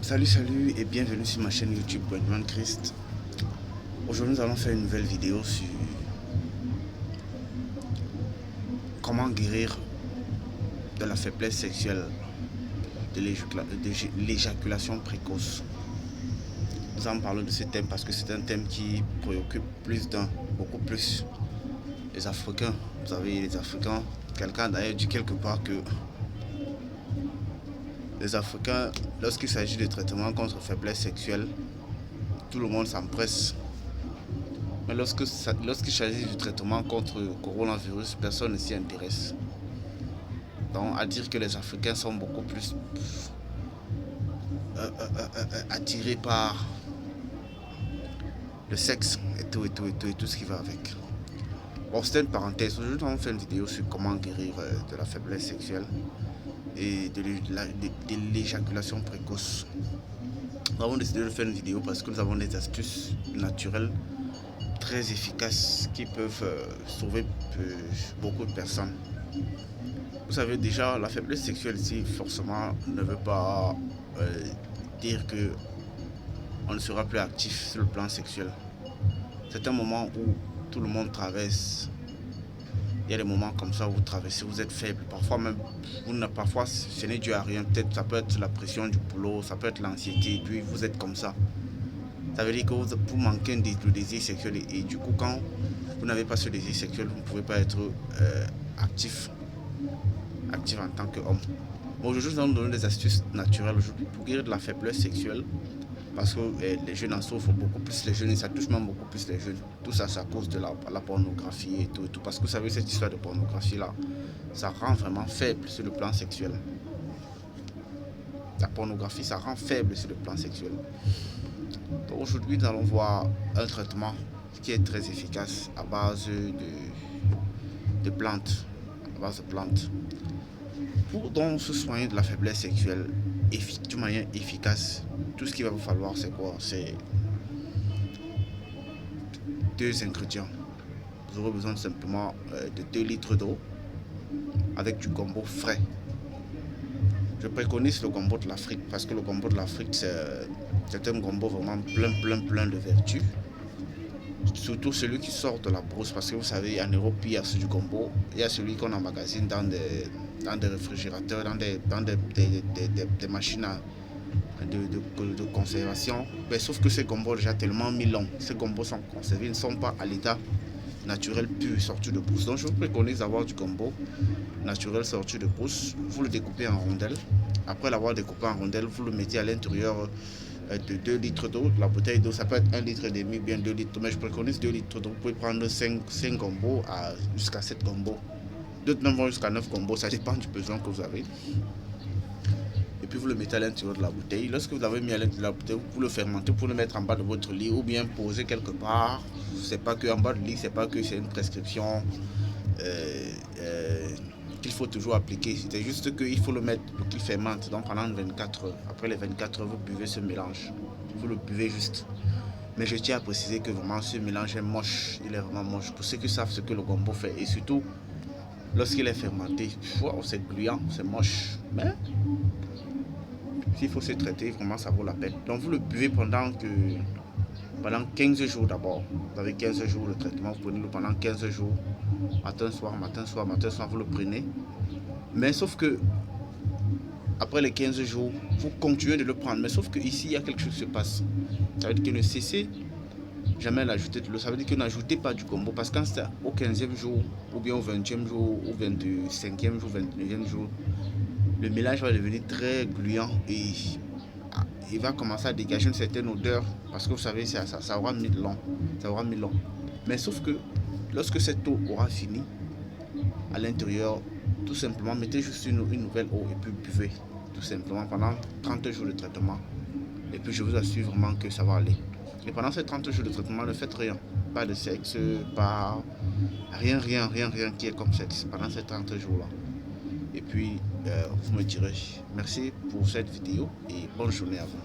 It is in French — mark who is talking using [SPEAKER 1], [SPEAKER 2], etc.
[SPEAKER 1] Salut et bienvenue sur ma chaîne YouTube Benjamin Christ. Aujourd'hui nous allons faire une nouvelle vidéo sur comment guérir de la faiblesse sexuelle, de l'éjaculation précoce. Nous allons parler de ce thème parce que c'est un thème qui préoccupe beaucoup plus les Africains. Vous savez, les Africains, quelqu'un d'ailleurs dit quelque part que les Africains, lorsqu'il s'agit de traitement contre faiblesse sexuelle, tout le monde s'empresse. Mais lorsqu'il s'agit du traitement contre le coronavirus, personne ne s'y intéresse. Donc, à dire que les Africains sont beaucoup plus attirés par le sexe et tout ce qui va avec. Bon, c'était une parenthèse. Aujourd'hui, on va faire une vidéo sur comment guérir de la faiblesse sexuelle et de l'éjaculation précoce. Nous avons décidé de faire une vidéo parce que nous avons des astuces naturelles très efficaces qui peuvent sauver beaucoup de personnes. Vous savez déjà, la faiblesse sexuelle ici forcément ne veut pas dire que on ne sera plus actif sur le plan sexuel. C'est un moment où tout le monde traverse. Il y a des moments comme ça où vous traversez, vous êtes faible. Parfois, ce n'est dû à rien. Peut-être ça peut être la pression du boulot, ça peut être l'anxiété, et puis vous êtes comme ça. Ça veut dire que vous manquez de désir sexuel et du coup, quand vous n'avez pas ce désir sexuel, vous ne pouvez pas être actif en tant qu'homme. Bon, aujourd'hui, nous allons donner des astuces naturelles aujourd'hui pour guérir de la faiblesse sexuelle. Parce que les jeunes en souffrent beaucoup plus, les jeunes, et ça touche même beaucoup plus les jeunes. Tout ça, c'est à cause de la pornographie et tout. Parce que vous savez, cette histoire de pornographie-là, ça rend vraiment faible sur le plan sexuel. La pornographie, ça rend faible sur le plan sexuel. Donc aujourd'hui, nous allons voir un traitement qui est très efficace à base de plantes. Pour donc se soigner de la faiblesse sexuelle de manière efficace, tout ce qu'il va vous falloir, c'est quoi? C'est 2 ingrédients. Vous aurez besoin simplement de 2 litres d'eau avec du gombo frais. Je préconise le gombo de l'Afrique parce que le gombo de l'Afrique, c'est un gombo vraiment plein de vertus. Surtout celui qui sort de la brousse, parce que vous savez, en Europe, il y a celui du gombo, il y a celui qu'on emmagasine dans des réfrigérateurs, dans des machines de conservation. Mais sauf que ces gombos déjà tellement mis long, ces gombos sont conservés, ils ne sont pas à l'état naturel pur sorti de brousse. Donc je vous préconise d'avoir du gombo naturel sorti de brousse. Vous le découpez en rondelles. Après l'avoir découpé en rondelles, vous le mettez à l'intérieur de 2 litres d'eau. La bouteille d'eau, ça peut être 1,5 litre, bien 2 litres, mais je préconise 2 litres d'eau. Vous pouvez prendre 5 gombos jusqu'à 7 gombos. D'autres même vont jusqu'à 9 gombos, ça dépend du besoin que vous avez. Et puis vous le mettez à l'intérieur de la bouteille. Lorsque vous l'avez mis à l'intérieur de la bouteille, vous le fermentez pour le mettre en bas de votre lit ou bien poser quelque part. C'est pas que en bas du lit, c'est pas que c'est une prescription qu'il faut toujours appliquer. C'est juste qu'il faut le mettre pour qu'il fermente. Donc pendant 24 heures. Après les 24 heures, vous buvez ce mélange. Vous le buvez juste. Mais je tiens à préciser que vraiment ce mélange est moche. Il est vraiment moche. Pour ceux qui savent ce que le gombo fait. Et surtout, lorsqu'il est fermenté, wow, c'est gluant, c'est moche. Mais s'il faut se traiter, vraiment ça vaut la peine. Donc vous le buvez pendant 15 jours d'abord. Vous avez 15 jours de traitement, vous prenez-le pendant 15 jours. Matin, soir, vous le prenez. Mais sauf que après les 15 jours, vous continuez de le prendre. Mais sauf que ici, il y a quelque chose qui se passe. Ça veut dire que ne cessez jamais l'ajouter de l'eau. Ça veut dire que n'ajoutez pas du gombo. Parce que quand c'est au 15e jour, ou bien au 20e jour, au 25e jour, 29e jour, le mélange va devenir très gluant et il va commencer à dégager une certaine odeur. Parce que vous savez, ça aura mis long. Mais sauf que lorsque cette eau aura fini, à l'intérieur, tout simplement, mettez juste une nouvelle eau et puis buvez. Tout simplement pendant 30 jours de traitement. Et puis je vous assure vraiment que ça va aller. Et pendant ces 30 jours de traitement, ne faites rien. Pas de sexe, pas rien qui est comme sexe pendant ces 30 jours-là. Et puis, vous me direz merci pour cette vidéo et bonne journée à vous.